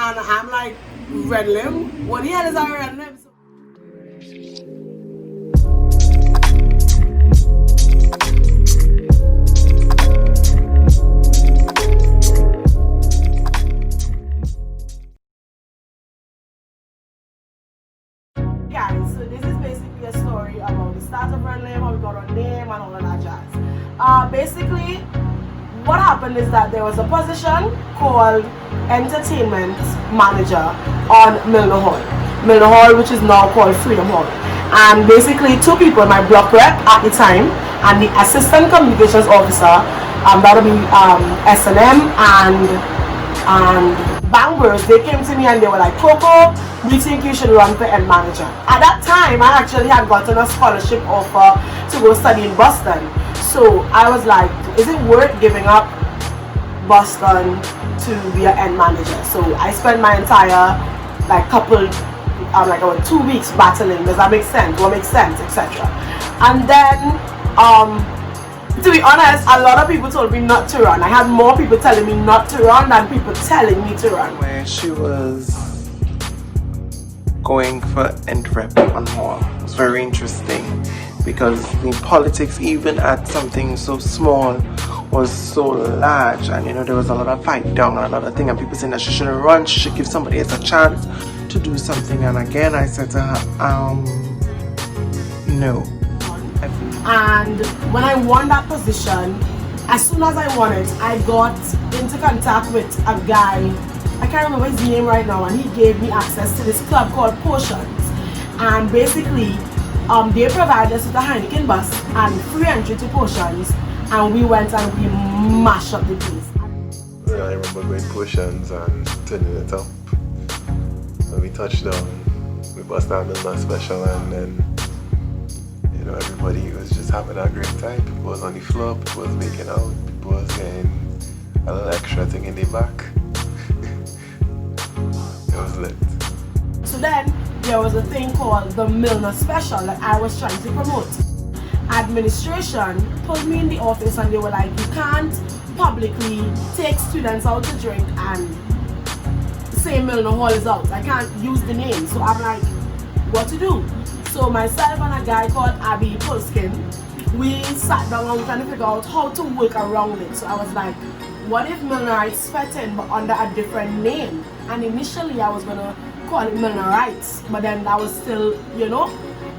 And I'm like, Renlim? What the hell is our Renlim? Guys, so this is basically a story about the start of Renlim, how we got our name and all of that jazz. Basically, what happened is that there was a position called Entertainment Manager on Milner Hall. Milner Hall, which is now called Freedom Hall. And basically, two people, my block rep at the time and the Assistant Communications Officer, that would be S&M and Bangers, they came to me and they were like, Coco, we think you should run for head manager. At that time, I actually had gotten a scholarship offer to go study in Boston. So I was like, is it worth giving up Boston to be a head manager? So I spent my entire about 2 weeks battling. Does that make sense? What makes sense, etc. And then to be honest, a lot of people told me not to run. I had more people telling me not to run than people telling me to run. Where she was going for rep on Hall. It was very interesting because the politics, even at something so small, was so large, and there was a lot of fight down and a lot of things, and people saying that she shouldn't run, she should give somebody else a chance to do something. And again, I said to her, no. And when I won that position, as soon as I won it, I got into contact with a guy, I can't remember his name right now, and he gave me access to this club called Potions. And basically, they provided us with a Heineken bus and free entry to Potions, and we went and we mashed up the place. Yeah, I remember going Potions and turning it up. When we touched down, we bust down the last special, and then everybody was just having a great time. People was on the floor, people was making out, people was getting a little extra thing in the back. It was lit. So then there was a thing called the Milner Special that I was trying to promote. Administration pulled me in the office and they were like, you can't publicly take students out to drink and say Milner Hall is out. I can't use the name. So I'm like, what to do? So myself and a guy called Abby Pulskin, we sat down and we trying to figure out how to work around it. So I was like, what if Milnerites fit in but under a different name? And initially I was gonna call it Milnerites, but then that was still,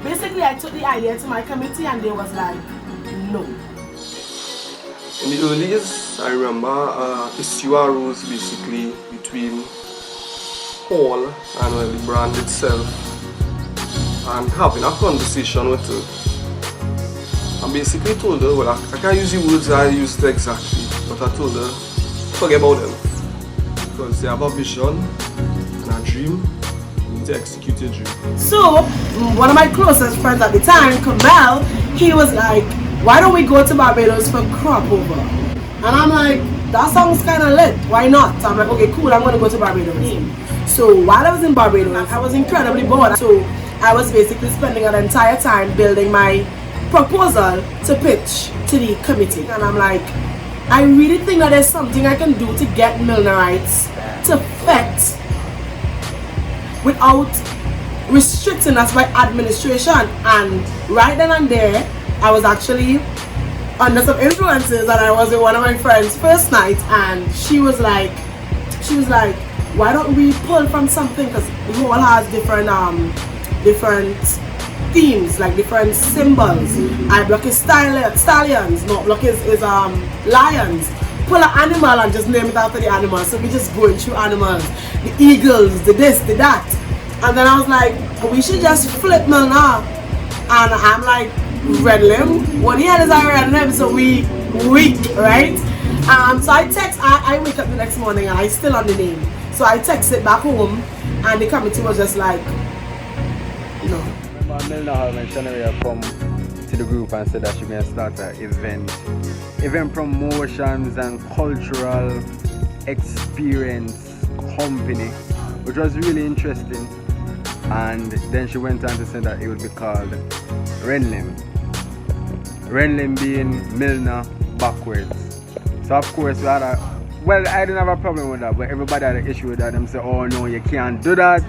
basically I took the idea to my committee and they was like, no. In the early years, I remember issue arose basically between Hall and the brand itself, and having a conversation with her. I basically told her, well, I can't use the words I used exactly, but I told her, forget about them. Because they have a vision and a dream, you need to execute your dream. So, one of my closest friends at the time, Kamal, he was like, why don't we go to Barbados for crop over? And I'm like, that sounds kind of lit, why not? So I'm like, okay, cool, I'm going to go to Barbados. So while I was in Barbados, I was incredibly bored. So I was basically spending an entire time building my proposal to pitch to the committee. And I'm like, I really think that there's something I can do to get Milnerites to fit without restricting us by administration. And right then and there, I was actually under some influences, and I was with one of my friends' first night, and she was like, why don't we pull from something, because the whole has different themes, like different symbols. I block is stallions, no, block is lions. Pull an animal and just name it after the animal. So we just going through animals, the eagles, the this, the that. And then I was like, we should just flip Milner. And I'm like, Renlim? What the hell is our Renlim? So we weak, right? So I wake up the next morning and I still on the name. So I texted back home and the committee was just like, no. Milner Hall when Shanaria come to the group and said that she may start an event promotions and cultural experience company, which was really interesting. And then she went on to say that it would be called Renlim. Renlim being Milner backwards. So of course we had a well, I didn't have a problem with that, but everybody had an issue with that. Them say, oh no, you can't do that.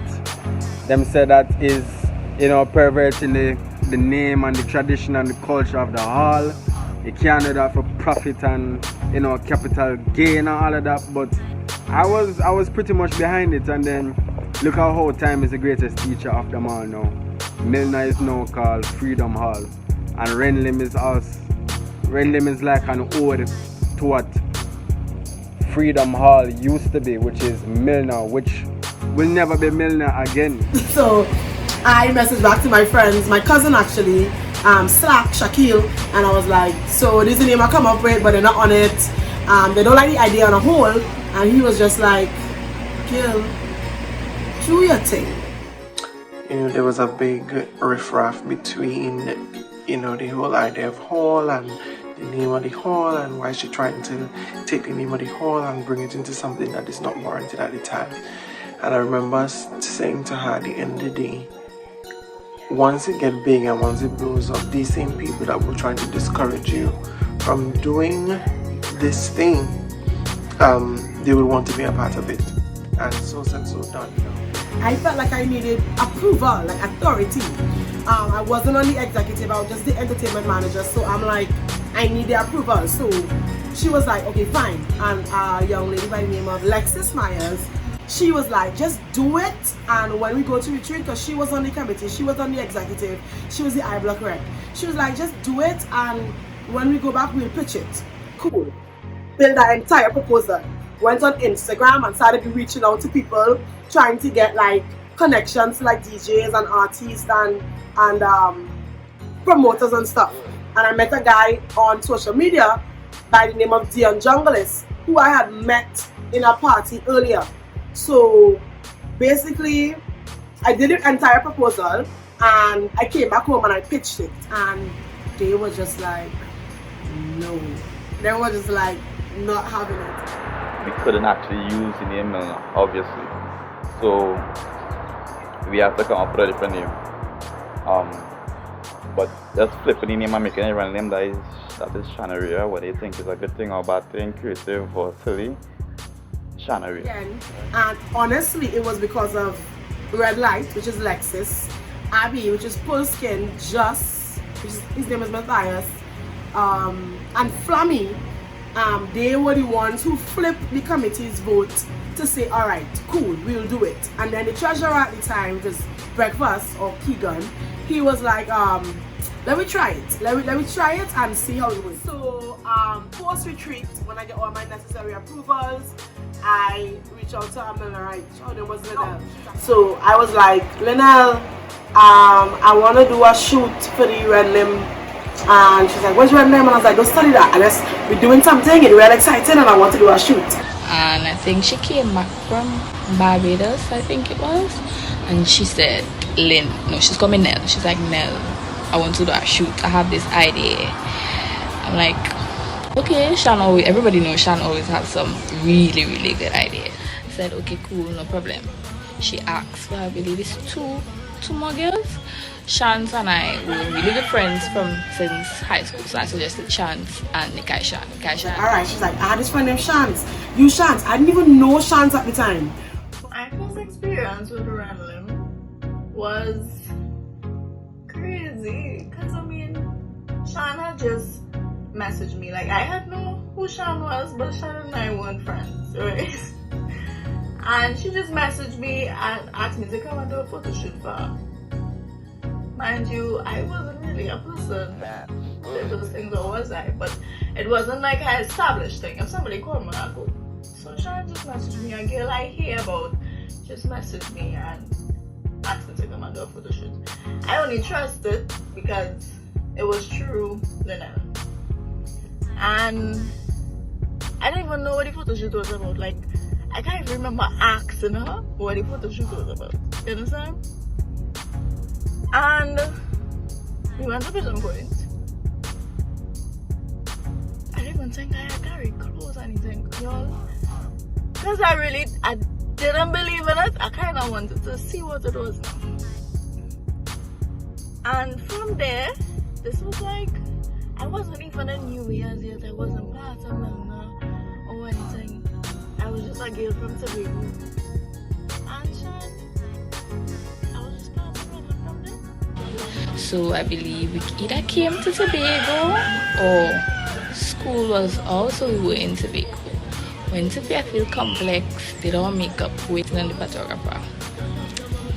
Them say that is, perverting the name and the tradition and the culture of the hall. You can't do that for profit and, capital gain and all of that. But I was pretty much behind it, and then look at how time is the greatest teacher of them all now. Milner is now called Freedom Hall, and Renlim is us. Renlim is like an ode to what Freedom Hall used to be, which is Milner, which will never be Milner again. So I messaged back to my friends, my cousin actually, Slack, Shaquille, and I was like, so this is the name I come up with, but they're not on it. They don't like the idea on a whole. And he was just like, Gil, do your thing. There was a big riffraff between, the whole idea of hall and the name of the hall, and why is she trying to take the name of the hall and bring it into something that is not warranted at the time. And I remember saying to her at the end of the day, once it gets big and once it blows up, these same people that were trying to discourage you from doing this thing, they will want to be a part of it. And so said, so done. I felt like I needed approval, like authority. I wasn't on the executive, I was just the entertainment manager, so I'm like, I need the approval. So she was like, okay, fine. And a young lady by the name of Lexis Myers, she was like, just do it. And when we go to retreat, because she was on the committee, she was on the executive, she was the I Block rep. She was like, just do it, and when we go back, we'll pitch it. Cool. Build that entire proposal. Went on Instagram and started reaching out to people, trying to get like connections to like DJs and artists and promoters and stuff. And I met a guy on social media by the name of Dion Jungleist, who I had met in a party earlier. So basically, I did the entire proposal and I came back home and I pitched it, and they were just like, no. They were just like not having it. We couldn't actually use the name Milner, obviously. So we have to come up with a different name. But just flipping the name and making it a real name, that is Shanaria. What do you think is a good thing or bad thing, creative or silly? Shanaria. And honestly, it was because of Red Light, which is Lexis, Abby, which is Full Skin, Just, which is, his name is Matthias, and Flammy. They were the ones who flipped the committee's vote to say, all right, cool, we'll do it. And then the treasurer at the time, which is Breakfast or Keegan, he was like, let me try it. Let me try it and see how it goes. So post retreat, when I get all my necessary approvals, I reach out to Milner. Oh, there was Linnell. So I was like, Linnell, I want to do a shoot for the Renlim. And she's like, where's Renlim? And I was like, don't study that. Unless we're doing something, it's real exciting, and I want to do a shoot. And I think she came back from Barbados, I think it was. And she said, Lynn, no, she's coming Nell. She's like, Nell, I want to do a shoot. I have this idea. I'm like, okay, Shan always, everybody knows Shan always has some really, really good idea. I said, okay, cool, no problem. She asked for, I believe it's two more girls. Chance and I were really good friends since high school, so I suggested Chance and Nikai Shan. Alright, she's like, I had this friend named Chance. You Chance. I didn't even know Chance at the time. My first experience with Renlim was crazy, because I mean, Shan had just messaged me. Like, I had known who Shan was, but Shan and I weren't friends, right? And she just messaged me and asked me to come and do a photo shoot for her. Mind you, I wasn't really a person that did those things, or was I? But it wasn't like an established thing. If somebody called me, I'd go. So Sean just messaged me, a girl I hear about just messaged me and asked me to come and do a photo shoot. I only trusted because it was true Linnell. And I didn't even know what the photo shoot was about. Like, I can't even remember asking her what the photo shoot was about. You understand? And we went to Prison Point. I didn't even think I had carried clothes or anything, y'all. Because I didn't believe in it. I kind of wanted to see what it was now. And from there, this was like, I wasn't even in New Year's yet. I wasn't part of Milner or anything. was just a girl from Tobago. And Sean, I was just passing Renlim from there. So I believe we either came to Tobago or school was also we were in Tobago. Went to Fairfield Complex, did our makeup, waiting on the photographer.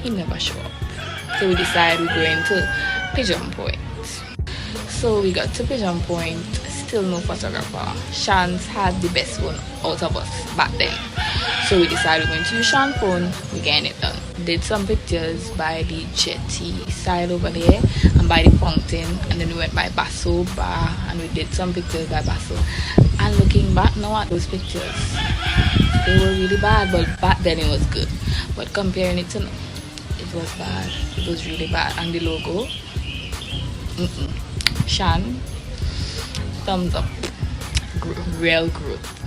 He never showed up. So we decided we're going to Pigeon Point. So we got to Pigeon Point, still no photographer. Sean's had the best one out of us back then. So we decided we're going to use Sean's phone, we're getting it done. Did some pictures by the jetty side over there and by the fountain, and then we went by Basso Bar and we did some pictures by Basso. And looking back now at those pictures, they were really bad, but back then it was good. But comparing it to now, it was bad. It was really bad. And the logo, Sean, thumbs up. Real growth.